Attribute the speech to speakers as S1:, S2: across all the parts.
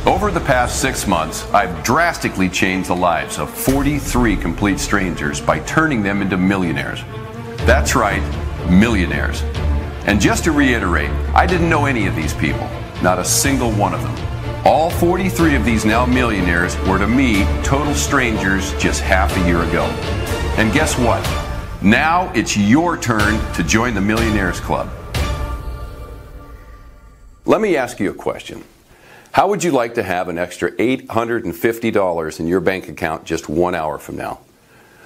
S1: Over the past 6 months, I've drastically changed the lives of 43 complete strangers by turning them into millionaires. That's right, millionaires. And just to reiterate, I didn't know any of these people, not a single one of them. All 43 of these now millionaires were to me total strangers just half a year ago. And guess what? Now it's your turn to join the Millionaires Club. Let me ask you a question. How would you like to have an extra $850 in your bank account just 1 hour from now?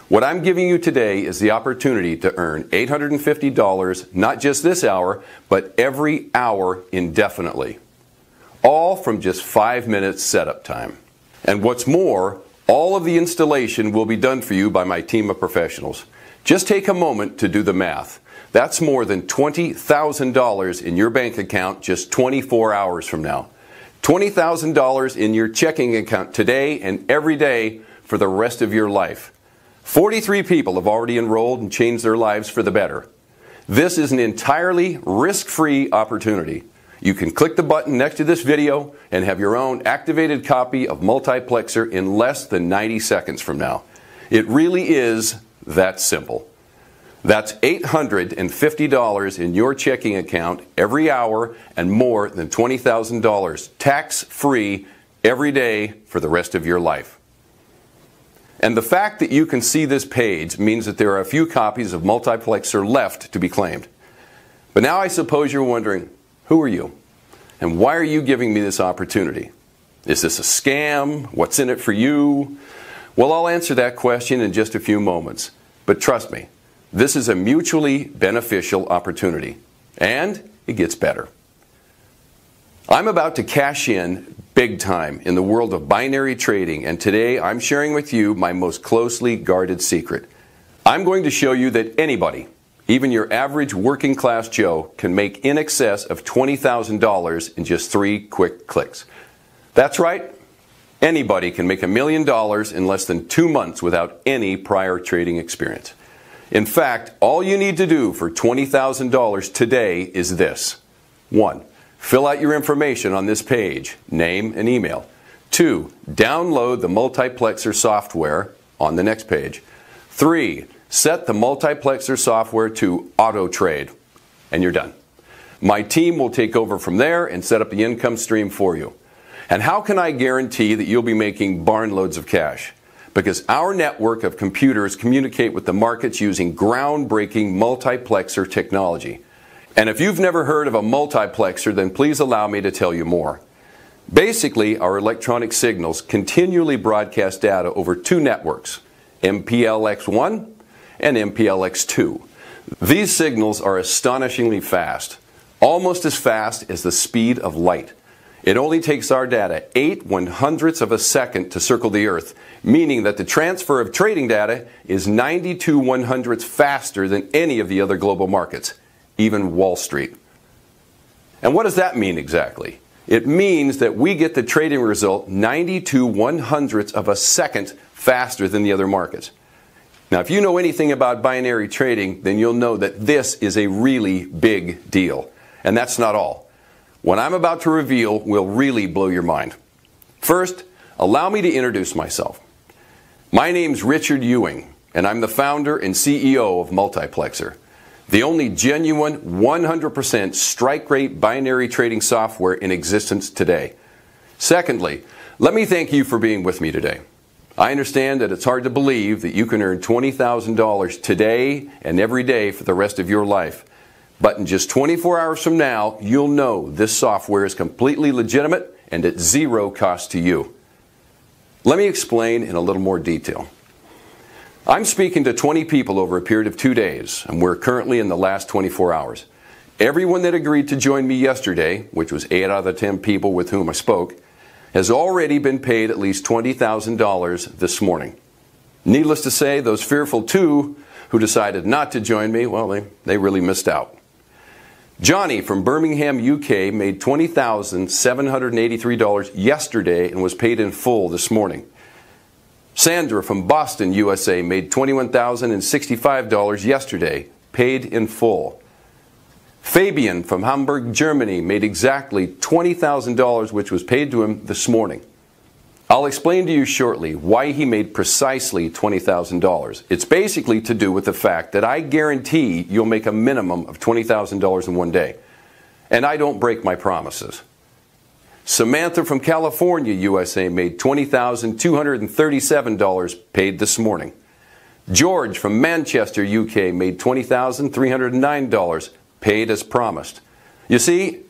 S1: What I'm giving you today is the opportunity to earn $850 not just this hour, but every hour indefinitely. All from just 5 minutes setup time. And what's more, all of the installation will be done for you by my team of professionals. Just take a moment to do the math. That's more than $20,000 in your bank account just 24 hours from now. $20,000 in your checking account today and every day for the rest of your life. 43 people have already enrolled and changed their lives for the better. This is an entirely risk-free opportunity. You can click the button next to this video and have your own activated copy of Multiplexer in less than 90 seconds from now. It really is that simple. That's $850 in your checking account every hour and more than $20,000 tax-free every day for the rest of your life. And the fact that you can see this page means that there are a few copies of Multiplexer left to be claimed. But now I suppose you're wondering, who are you? And why are you giving me this opportunity? Is this a scam? What's in it for you? Well, I'll answer that question in just a few moments. But trust me, this is a mutually beneficial opportunity. And it gets better. I'm about to cash in big time in the world of binary trading, and today I'm sharing with you my most closely guarded secret. I'm going to show you that anybody, even your average working class Joe, can make in excess of $20,000 in just 3 quick clicks. That's right, anybody can make $1 million in less than 2 months without any prior trading experience. In fact, all you need to do for $20,000 today is this. 1. Fill out your information on this page, name and email. 2. Download the Multiplexer software on the next page. 3. Set the Multiplexer software to auto trade, and you're done. My team will take over from there and set up the income stream for you. And how can I guarantee that you'll be making barn loads of cash? Because our network of computers communicate with the markets using groundbreaking multiplexer technology. And if you've never heard of a multiplexer, then please allow me to tell you more. Basically, our electronic signals continually broadcast data over 2 networks, MPLX1 and MPLX2. These signals are astonishingly fast, almost as fast as the speed of light. It only takes our data 8/100ths of a second to circle the Earth, meaning that the transfer of trading data is 92/100ths faster than any of the other global markets, even Wall Street. And what does that mean exactly? It means that we get the trading result 92/100ths of a second faster than the other markets. Now, if you know anything about binary trading, then you'll know that this is a really big deal. And that's not all. What I'm about to reveal will really blow your mind. First, allow me to introduce myself. My name's Richard Ewing, and I'm the founder and CEO of Multiplexer, the only genuine 100% strike rate binary trading software in existence today. Secondly, let me thank you for being with me today. I understand that it's hard to believe that you can earn $20,000 today and every day for the rest of your life. But in just 24 hours from now, you'll know this software is completely legitimate and at 0 cost to you. Let me explain in a little more detail. I'm speaking to 20 people over a period of 2 days, and we're currently in the last 24 hours. Everyone that agreed to join me yesterday, which was 8 out of the 10 people with whom I spoke, has already been paid at least $20,000 this morning. Needless to say, those fearful 2 who decided not to join me, well, they really missed out. Johnny from Birmingham, UK made $20,783 yesterday and was paid in full this morning. Sandra from Boston, USA made $21,065 yesterday, paid in full. Fabian from Hamburg, Germany made exactly $20,000, which was paid to him this morning. I'll explain to you shortly why he made precisely $20,000. It's basically to do with the fact that I guarantee you'll make a minimum of $20,000 in one day. And I don't break my promises. Samantha from California, USA made $20,237 paid this morning. George from Manchester, UK made $20,309 paid as promised. You see,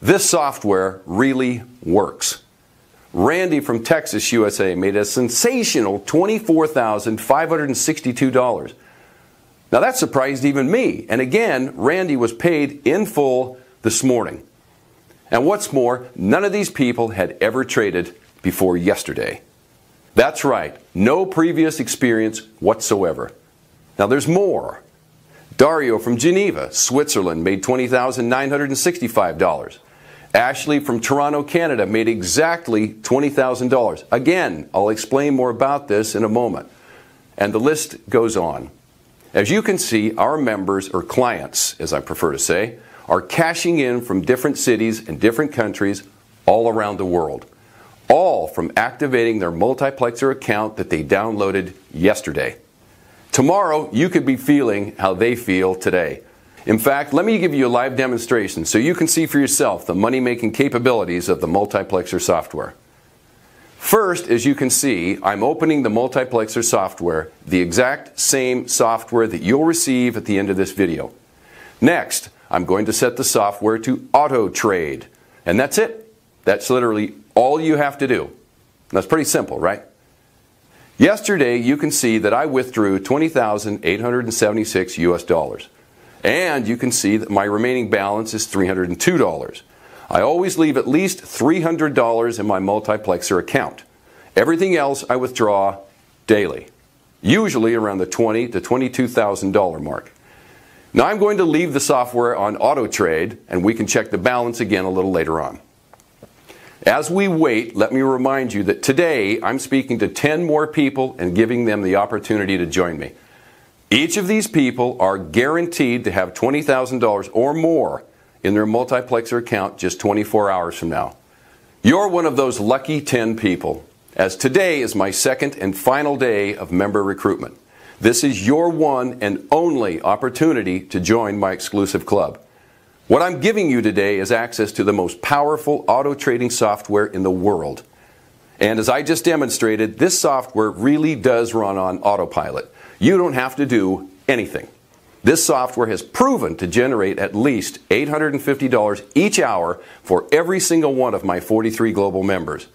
S1: this software really works. Randy from Texas, USA made a sensational $24,562. Now that surprised even me. And again, Randy was paid in full this morning. And what's more, none of these people had ever traded before yesterday. That's right, no previous experience whatsoever. Now there's more. Dario from Geneva, Switzerland made $20,965. Ashley from Toronto, Canada made exactly $20,000. Again, I'll explain more about this in a moment. And the list goes on. As you can see, our members, or clients, as I prefer to say, are cashing in from different cities and different countries all around the world. All from activating their multiplexer account that they downloaded yesterday. Tomorrow, you could be feeling how they feel today. In fact, let me give you a live demonstration so you can see for yourself the money-making capabilities of the multiplexer software. First, as you can see, I'm opening the multiplexer software, the exact same software that you'll receive at the end of this video. Next, I'm going to set the software to auto trade. And that's it. That's literally all you have to do. That's pretty simple, right? Yesterday, you can see that I withdrew $20,876 US dollars. And you can see that my remaining balance is $302. I always leave at least $300 in my multiplexer account. Everything else I withdraw daily, usually around the $20,000 to $22,000 mark. Now I'm going to leave the software on auto trade, and we can check the balance again a little later on. As we wait, let me remind you that today I'm speaking to 10 more people and giving them the opportunity to join me. Each of these people are guaranteed to have $20,000 or more in their multiplexer account just 24 hours from now. You're one of those lucky 10 people, as today is my second and final day of member recruitment. This is your one and only opportunity to join my exclusive club. What I'm giving you today is access to the most powerful auto trading software in the world. And as I just demonstrated, this software really does run on autopilot. You don't have to do anything. This software has proven to generate at least $850 each hour for every single one of my 43 global members.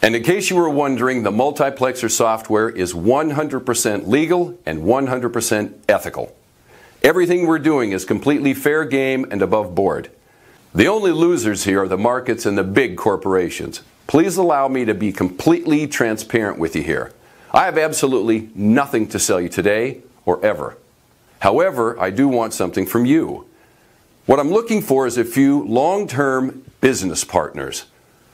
S1: And in case you were wondering, the multiplexer software is 100% legal and 100% ethical. Everything we're doing is completely fair game and above board. The only losers here are the markets and the big corporations. Please allow me to be completely transparent with you here. I have absolutely nothing to sell you today or ever. However, I do want something from you. What I'm looking for is a few long-term business partners.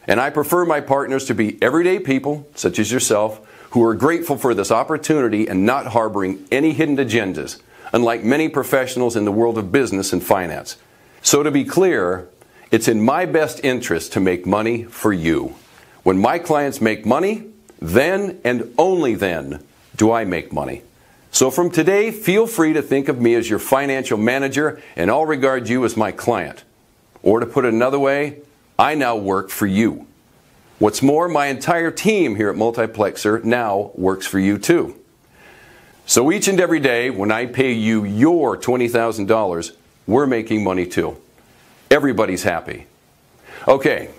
S1: And I prefer my partners to be everyday people, such as yourself, who are grateful for this opportunity and not harboring any hidden agendas, unlike many professionals in the world of business and finance. So to be clear, it's in my best interest to make money for you. When my clients make money, then and only then do I make money. So from today, feel free to think of me as your financial manager, and I'll regard you as my client. Or to put it another way, I now work for you. What's more, my entire team here at Multiplexer now works for you too. So each and every day when I pay you your $20,000, we're making money too. Everybody's happy. Okay,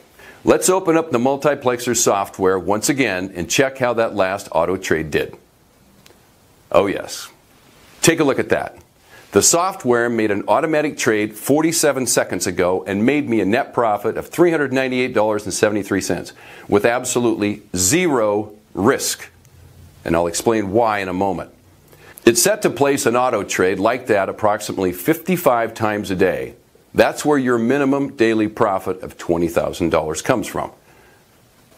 S1: let's open up the Multiplexer software once again and check how that last auto trade did. Oh yes, take a look at that. The software made an automatic trade 47 seconds ago and made me a net profit of $398.73 with absolutely zero risk. And I'll explain why in a moment. It's set to place an auto trade like that approximately 55 times a day. That's where your minimum daily profit of $20,000 comes from.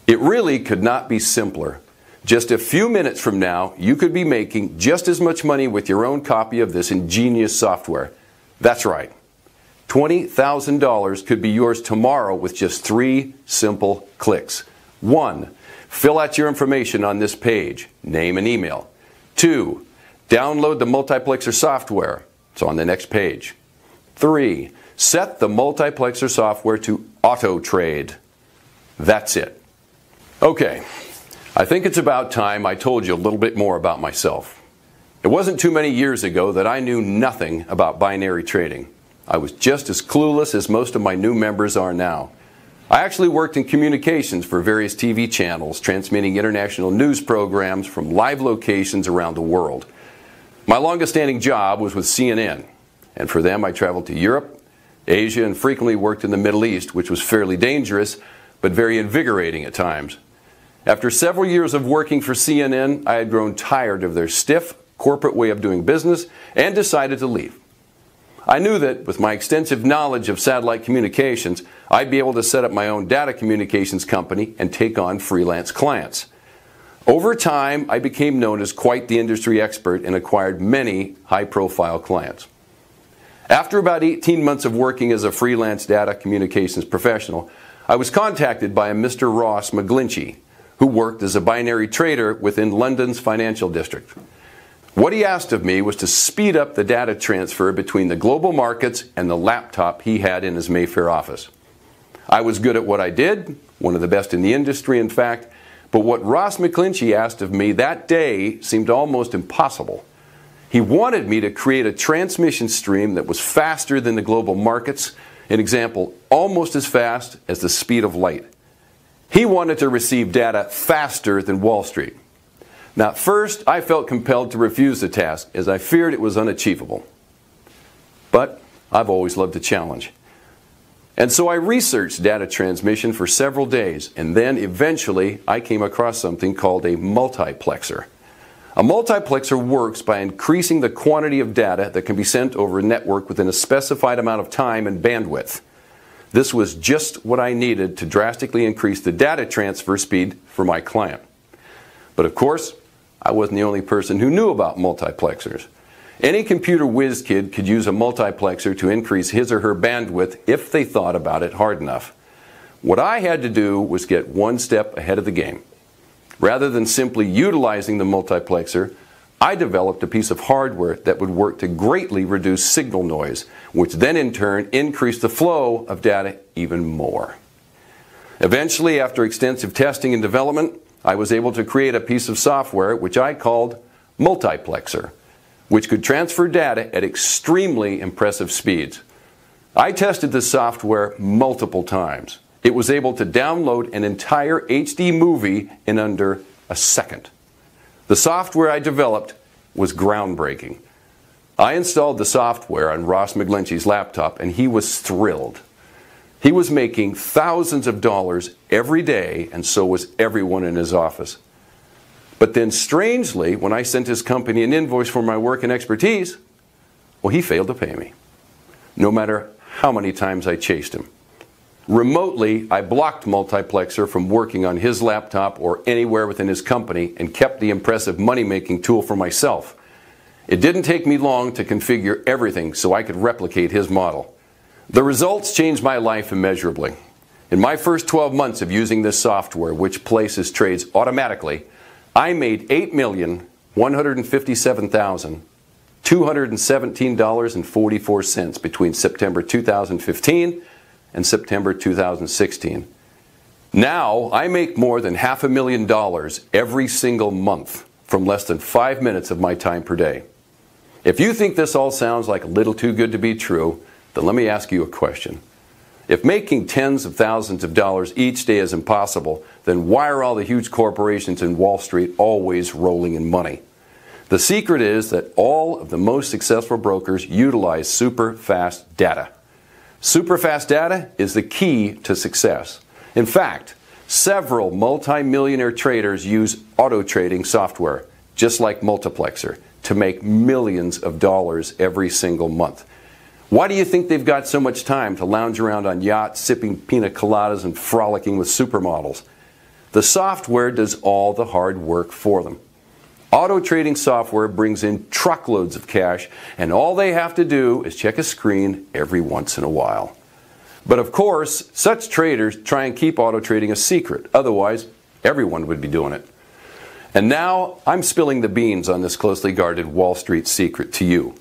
S1: It really could not be simpler. Just a few minutes from now, you could be making just as much money with your own copy of this ingenious software. That's right. $20,000 could be yours tomorrow with just 3 simple clicks. 1. Fill out your information on this page, name and email. 2. Download the multiplexer software. It's on the next page. 3. Set the multiplexer software to auto trade. That's it. Okay, I think it's about time I told you a little bit more about myself. It wasn't too many years ago that I knew nothing about binary trading. I was just as clueless as most of my new members are now. I actually worked in communications for various TV channels, transmitting international news programs from live locations around the world. My longest-standing job was with CNN, and for them I traveled to Europe, Asia, and frequently worked in the Middle East, which was fairly dangerous, but very invigorating at times. After several years of working for CNN, I had grown tired of their stiff, corporate way of doing business and decided to leave. I knew that with my extensive knowledge of satellite communications, I'd be able to set up my own data communications company and take on freelance clients. Over time, I became known as quite the industry expert and acquired many high-profile clients. After about 18 months of working as a freelance data communications professional, I was contacted by a Mr. Ross McGlinchey, who worked as a binary trader within London's financial district. What he asked of me was to speed up the data transfer between the global markets and the laptop he had in his Mayfair office. I was good at what I did, one of the best in the industry in fact, but what Ross McGlinchey asked of me that day seemed almost impossible. He wanted me to create a transmission stream that was faster than the global markets, an example, almost as fast as the speed of light. He wanted to receive data faster than Wall Street. Now, at first, I felt compelled to refuse the task, as I feared it was unachievable. But I've always loved a challenge. And so I researched data transmission for several days, and then eventually I came across something called a multiplexer. A multiplexer works by increasing the quantity of data that can be sent over a network within a specified amount of time and bandwidth. This was just what I needed to drastically increase the data transfer speed for my client. But of course, I wasn't the only person who knew about multiplexers. Any computer whiz kid could use a multiplexer to increase his or her bandwidth if they thought about it hard enough. What I had to do was get one step ahead of the game. Rather than simply utilizing the multiplexer, I developed a piece of hardware that would work to greatly reduce signal noise, which then in turn increased the flow of data even more. Eventually, after extensive testing and development, I was able to create a piece of software which I called Multiplexer, which could transfer data at extremely impressive speeds. I tested this software multiple times. It was able to download an entire HD movie in under a second. The software I developed was groundbreaking. I installed the software on Ross McGlinchey's laptop and he was thrilled. He was making thousands of dollars every day, and so was everyone in his office. But then strangely, when I sent his company an invoice for my work and expertise, well, he failed to pay me, no matter how many times I chased him. Remotely, I blocked Multiplexer from working on his laptop or anywhere within his company and kept the impressive money-making tool for myself. It didn't take me long to configure everything so I could replicate his model. The results changed my life immeasurably. In my first 12 months of using this software, which places trades automatically, I made $8,157,217.44 between September 2015 and September 2016. Now, I make more than $500,000 every single month from less than 5 minutes of my time per day. If you think this all sounds like a little too good to be true, then let me ask you a question. If making tens of thousands of dollars each day is impossible, then why are all the huge corporations in Wall Street always rolling in money? The secret is that all of the most successful brokers utilize super fast data. Super fast data is the key to success. In fact, several multi-millionaire traders use auto trading software, just like Multiplexer, to make millions of dollars every single month. Why do you think they've got so much time to lounge around on yachts, sipping pina coladas and frolicking with supermodels? The software does all the hard work for them. Auto trading software brings in truckloads of cash, and all they have to do is check a screen every once in a while. But of course, such traders try and keep auto trading a secret. Otherwise, everyone would be doing it. And now, I'm spilling the beans on this closely guarded Wall Street secret to you.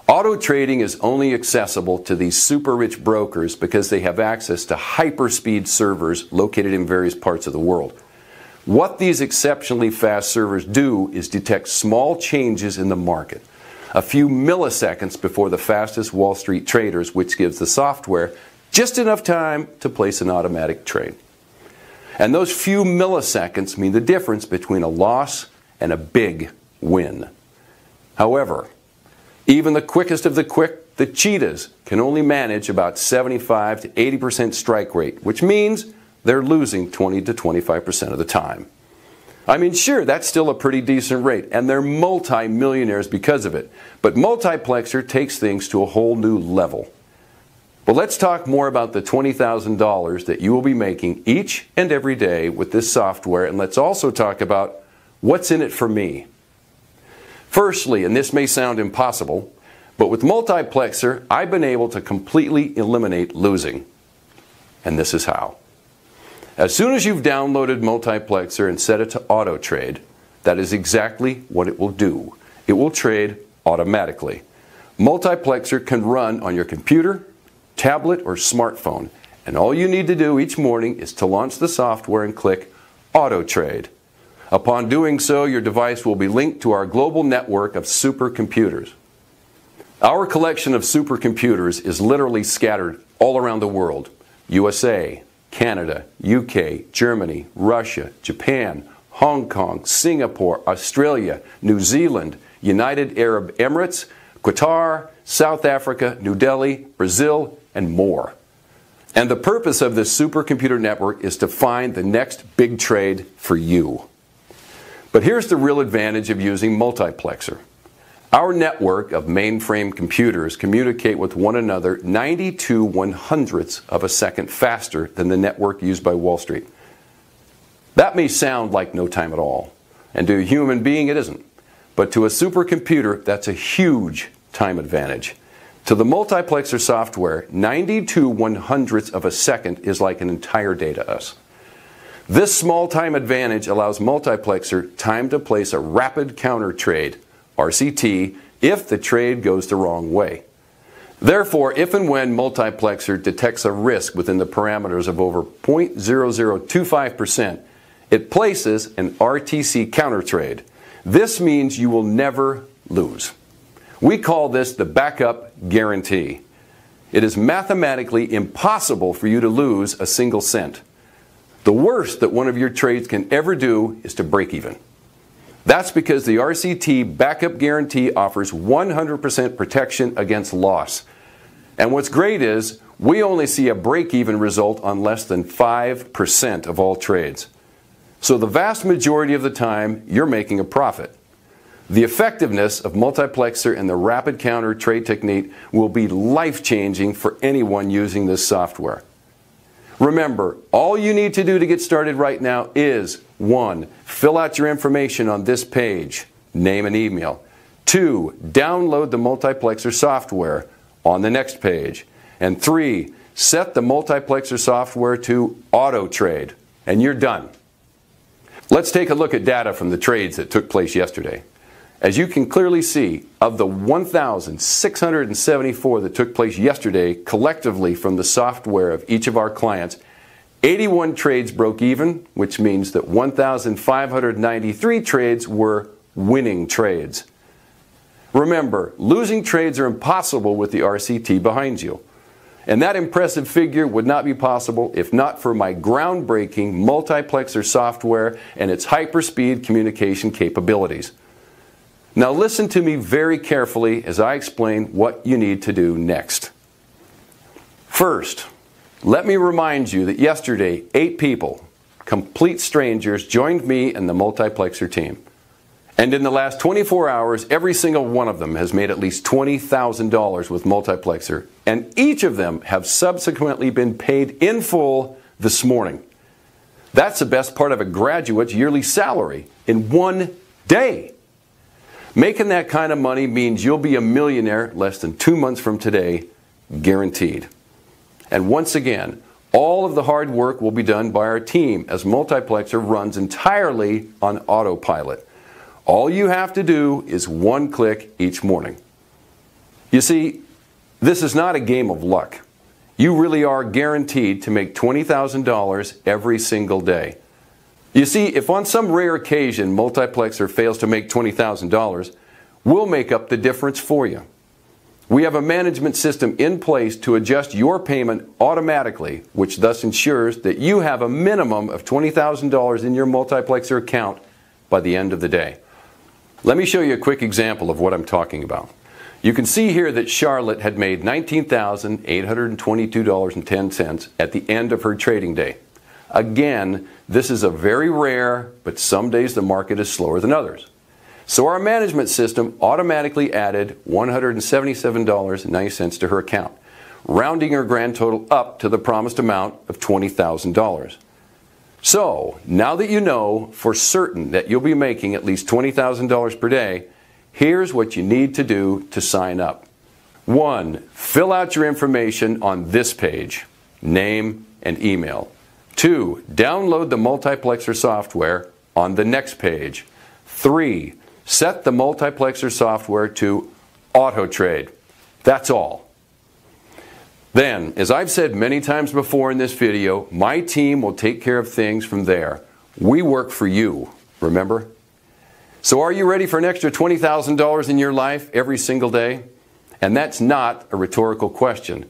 S1: Auto trading is only accessible to these super rich brokers because they have access to hyperspeed servers located in various parts of the world. What these exceptionally fast servers do is detect small changes in the market, a few milliseconds before the fastest Wall Street traders, which gives the software just enough time to place an automatic trade. And those few milliseconds mean the difference between a loss and a big win. However, even the quickest of the quick, the cheetahs, can only manage about 75 to 80% strike rate, which means they're losing 20 to 25% of the time. I mean, sure, that's still a pretty decent rate, and they're multi-millionaires because of it. But Multiplexer takes things to a whole new level. But let's talk more about the $20,000 that you will be making each and every day with this software, and let's also talk about what's in it for me. Firstly, and this may sound impossible, but with Multiplexer, I've been able to completely eliminate losing. And this is how. As soon as you've downloaded Multiplexer and set it to auto trade, that is exactly what it will do. It will trade automatically. Multiplexer can run on your computer, tablet, or smartphone, and all you need to do each morning is to launch the software and click Auto Trade. Upon doing so, your device will be linked to our global network of supercomputers. Our collection of supercomputers is literally scattered all around the world: USA, Canada, UK, Germany, Russia, Japan, Hong Kong, Singapore, Australia, New Zealand, United Arab Emirates, Qatar, South Africa, New Delhi, Brazil, and more. And the purpose of this supercomputer network is to find the next big trade for you. But here's the real advantage of using Multiplexer. Our network of mainframe computers communicate with one another 92 100ths of a second faster than the network used by Wall Street. That may sound like no time at all, and to a human being it isn't. But to a supercomputer, that's a huge time advantage. To the Multiplexer software, 92 100ths of a second is like an entire day to us. This small time advantage allows Multiplexer time to place a rapid counter trade, RCT, if the trade goes the wrong way. Therefore, if and when Multiplexer detects a risk within the parameters of over 0.0025%, it places an RTC counter trade. This means you will never lose. We call this the backup guarantee. It is mathematically impossible for you to lose a single cent. The worst that one of your trades can ever do is to break even. That's because the RCT backup guarantee offers 100% protection against loss. And what's great is we only see a break-even result on less than 5% of all trades. So the vast majority of the time, you're making a profit. The effectiveness of Multiplexer and the rapid counter trade technique will be life-changing for anyone using this software. Remember, all you need to do to get started right now is 1. Fill out your information on this page, name and email. 2. Download the Multiplexer software on the next page. And 3. Set the Multiplexer software to auto trade, and you're done. Let's take a look at data from the trades that took place yesterday. As you can clearly see, of the 1,674 that took place yesterday collectively from the software of each of our clients, 81 trades broke even, which means that 1,593 trades were winning trades. Remember, losing trades are impossible with the RCT behind you. And that impressive figure would not be possible if not for my groundbreaking Multiplexer software and its hyperspeed communication capabilities. Now listen to me very carefully as I explain what you need to do next. First, let me remind you that yesterday, 8 people, complete strangers, joined me and the Multiplexer team. And in the last 24 hours, every single one of them has made at least $20,000 with Multiplexer, and each of them have subsequently been paid in full this morning. That's the best part of a graduate's yearly salary in one day. Making that kind of money means you'll be a millionaire less than 2 months from today, guaranteed. And once again, all of the hard work will be done by our team as Multiplexer runs entirely on autopilot. All you have to do is one click each morning. You see, this is not a game of luck. You really are guaranteed to make $20,000 every single day. You see, if on some rare occasion Multiplexer fails to make $20,000, we'll make up the difference for you. We have a management system in place to adjust your payment automatically, which thus ensures that you have a minimum of $20,000 in your Multiplexer account by the end of the day. Let me show you a quick example of what I'm talking about. You can see here that Charlotte had made $19,822.10 at the end of her trading day. Again, this is a very rare, but some days the market is slower than others. So our management system automatically added $177.90 to her account, rounding her grand total up to the promised amount of $20,000. So, now that you know for certain that you'll be making at least $20,000 per day, here's what you need to do to sign up. 1. Fill out your information on this page, name and email. 2. Download the Multiplexer software on the next page. 3. Set the Multiplexer software to auto trade. That's all. Then, as I've said many times before in this video, my team will take care of things from there. We work for you, remember? So are you ready for an extra $20,000 in your life every single day? And that's not a rhetorical question.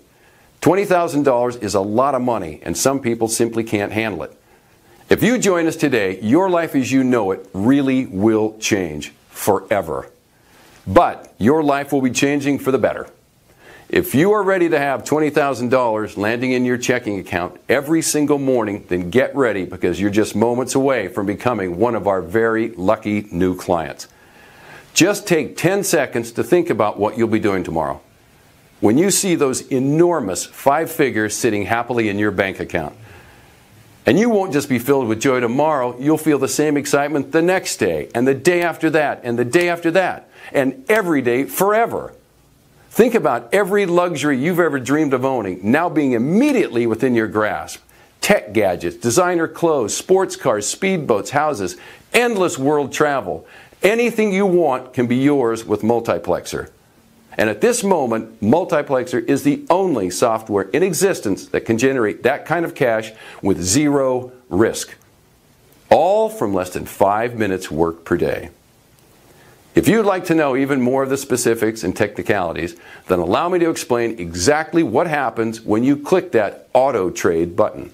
S1: $20,000 is a lot of money, and some people simply can't handle it. If you join us today, your life as you know it really will change forever. But your life will be changing for the better. If you are ready to have $20,000 landing in your checking account every single morning, then get ready, because you're just moments away from becoming one of our very lucky new clients. Just take 10 seconds to think about what you'll be doing tomorrow when you see those enormous 5 figures sitting happily in your bank account. And you won't just be filled with joy tomorrow, you'll feel the same excitement the next day, and the day after that, and the day after that, and every day forever. Think about every luxury you've ever dreamed of owning now being immediately within your grasp. Tech gadgets, designer clothes, sports cars, speedboats, houses, endless world travel. Anything you want can be yours with Multiplexer. And at this moment, Multiplexer is the only software in existence that can generate that kind of cash with zero risk. All from less than 5 minutes work per day. If you'd like to know even more of the specifics and technicalities, then allow me to explain exactly what happens when you click that Auto Trade button.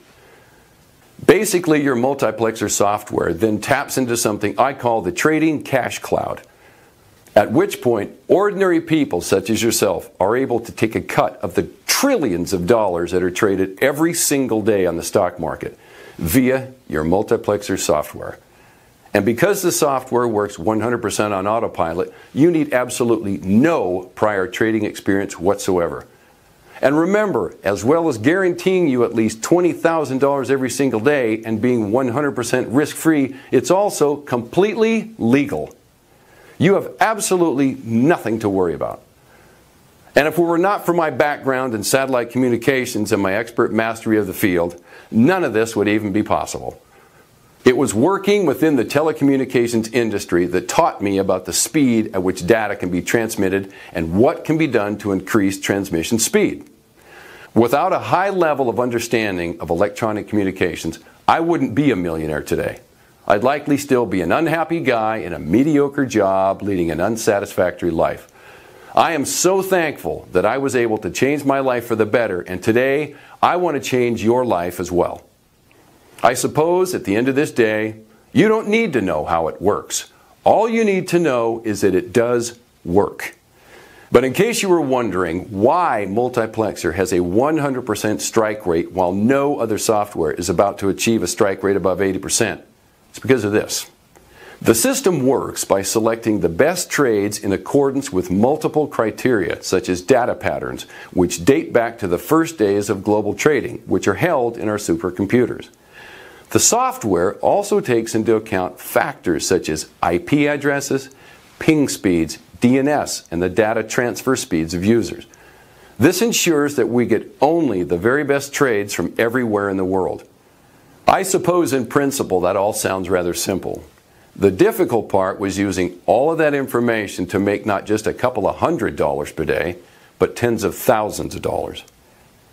S1: Basically, your Multiplexer software then taps into something I call the Trading Cash Cloud. At which point, ordinary people such as yourself are able to take a cut of the trillions of dollars that are traded every single day on the stock market via your Multiplexer software. And because the software works 100% on autopilot, you need absolutely no prior trading experience whatsoever. And remember, as well as guaranteeing you at least $20,000 every single day and being 100% risk-free, it's also completely legal. You have absolutely nothing to worry about. And if it were not for my background in satellite communications and my expert mastery of the field, none of this would even be possible. It was working within the telecommunications industry that taught me about the speed at which data can be transmitted and what can be done to increase transmission speed. Without a high level of understanding of electronic communications, I wouldn't be a millionaire today. I'd likely still be an unhappy guy in a mediocre job leading an unsatisfactory life. I am so thankful that I was able to change my life for the better, and today I want to change your life as well. I suppose at the end of this day, you don't need to know how it works. All you need to know is that it does work. But in case you were wondering why Multiplexer has a 100% strike rate while no other software is about to achieve a strike rate above 80%, it's because of this. The system works by selecting the best trades in accordance with multiple criteria, such as data patterns, which date back to the first days of global trading, which are held in our supercomputers. The software also takes into account factors such as IP addresses, ping speeds, DNS, and the data transfer speeds of users. This ensures that we get only the very best trades from everywhere in the world. I suppose in principle that all sounds rather simple. The difficult part was using all of that information to make not just a couple of $100 per day, but tens of thousands of dollars.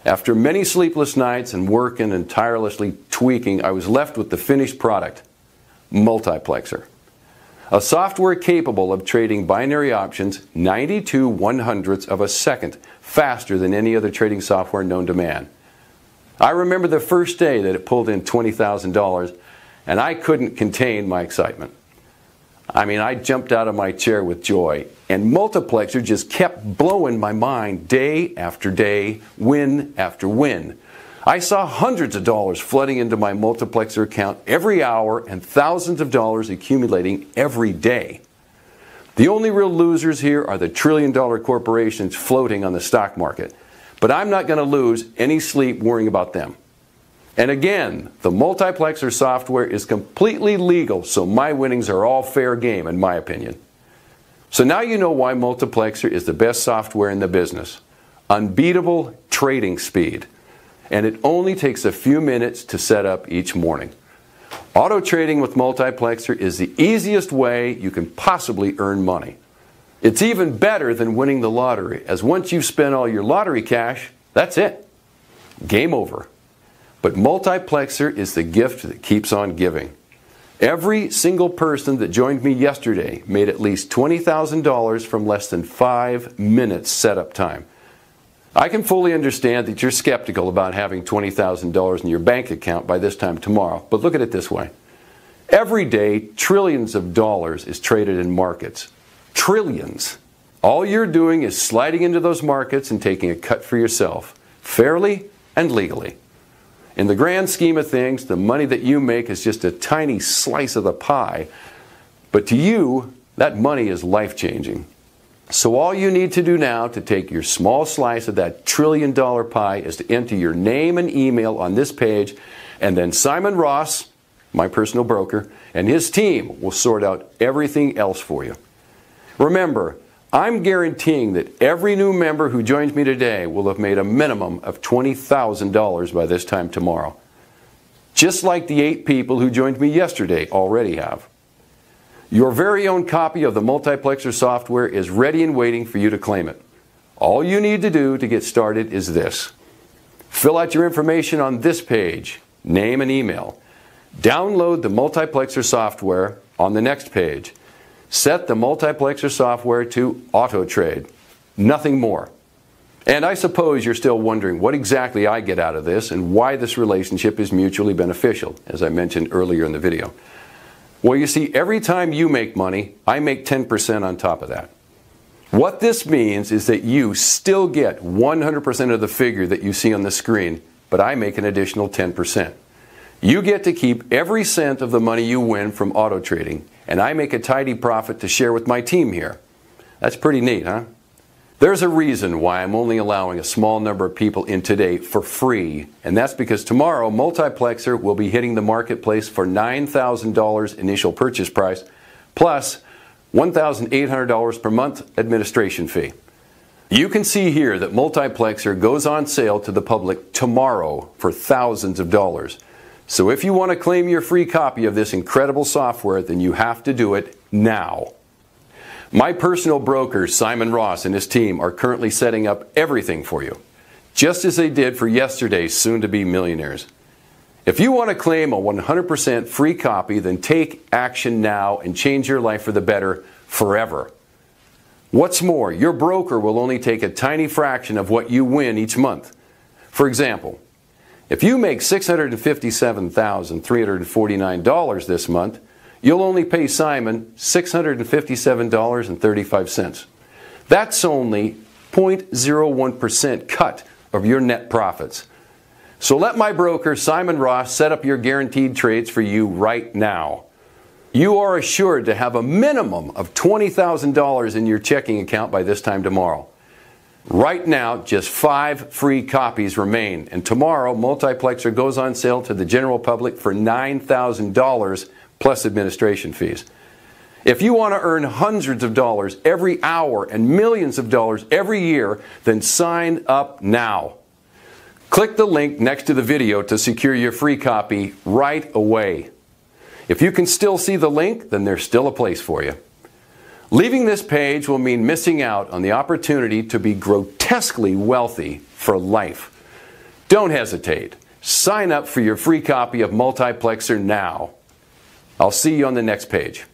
S1: After many sleepless nights and working and tirelessly tweaking, I was left with the finished product, Multiplexer. A software capable of trading binary options 92/100ths of a second faster than any other trading software known to man. I remember the first day that it pulled in $20,000, and I couldn't contain my excitement. I jumped out of my chair with joy, and Multiplexer just kept blowing my mind day after day, win after win. I saw hundreds of dollars flooding into my Multiplexer account every hour and thousands of dollars accumulating every day. The only real losers here are the trillion-dollar corporations floating on the stock market. But I'm not going to lose any sleep worrying about them. And again, the Multiplexer software is completely legal, so my winnings are all fair game in my opinion. So now you know why Multiplexer is the best software in the business. Unbeatable trading speed. And it only takes a few minutes to set up each morning. Auto trading with Multiplexer is the easiest way you can possibly earn money. It's even better than winning the lottery, as once you've spent all your lottery cash, that's it. Game over. But Multiplexer is the gift that keeps on giving. Every single person that joined me yesterday made at least $20,000 from less than 5 minutes setup time. I can fully understand that you're skeptical about having $20,000 in your bank account by this time tomorrow, but look at it this way. Every day, trillions of dollars is traded in markets. Trillions. All you're doing is sliding into those markets and taking a cut for yourself, fairly and legally. In the grand scheme of things, the money that you make is just a tiny slice of the pie, but to you, that money is life-changing. So all you need to do now to take your small slice of that trillion-dollar pie is to enter your name and email on this page, and then Simon Ross, my personal broker, and his team will sort out everything else for you. Remember, I'm guaranteeing that every new member who joins me today will have made a minimum of $20,000 by this time tomorrow. Just like the 8 people who joined me yesterday already have. Your very own copy of the Multiplexer software is ready and waiting for you to claim it. All you need to do to get started is this. Fill out your information on this page, name and email. Download the Multiplexer software on the next page. Set the Multiplexer software to auto trade. Nothing more. And I suppose you're still wondering what exactly I get out of this and why this relationship is mutually beneficial, as I mentioned earlier in the video. Well, you see, every time you make money, I make 10% on top of that. What this means is that you still get 100% of the figure that you see on the screen, but I make an additional 10%. You get to keep every cent of the money you win from auto trading, and I make a tidy profit to share with my team here. That's pretty neat, huh? There's a reason why I'm only allowing a small number of people in today for free, and that's because tomorrow Multiplexer will be hitting the marketplace for $9,000 initial purchase price, plus $1,800 per month administration fee. You can see here that Multiplexer goes on sale to the public tomorrow for thousands of dollars. So if you want to claim your free copy of this incredible software, then you have to do it now. My personal broker, Simon Ross, and his team are currently setting up everything for you, just as they did for yesterday's soon-to-be millionaires. If you want to claim a 100% free copy, then take action now and change your life for the better forever. What's more, your broker will only take a tiny fraction of what you win each month. For example, if you make $657,349 this month, you'll only pay Simon $657.35. That's only 0.01% cut of your net profits. So let my broker, Simon Ross, set up your guaranteed trades for you right now. You are assured to have a minimum of $20,000 in your checking account by this time tomorrow. Right now, just 5 free copies remain, and tomorrow Multiplexer goes on sale to the general public for $9,000 plus administration fees. If you want to earn hundreds of dollars every hour and millions of dollars every year, then sign up now. Click the link next to the video to secure your free copy right away. If you can still see the link, then there's still a place for you. Leaving this page will mean missing out on the opportunity to be grotesquely wealthy for life. Don't hesitate. Sign up for your free copy of Multiplexer now. I'll see you on the next page.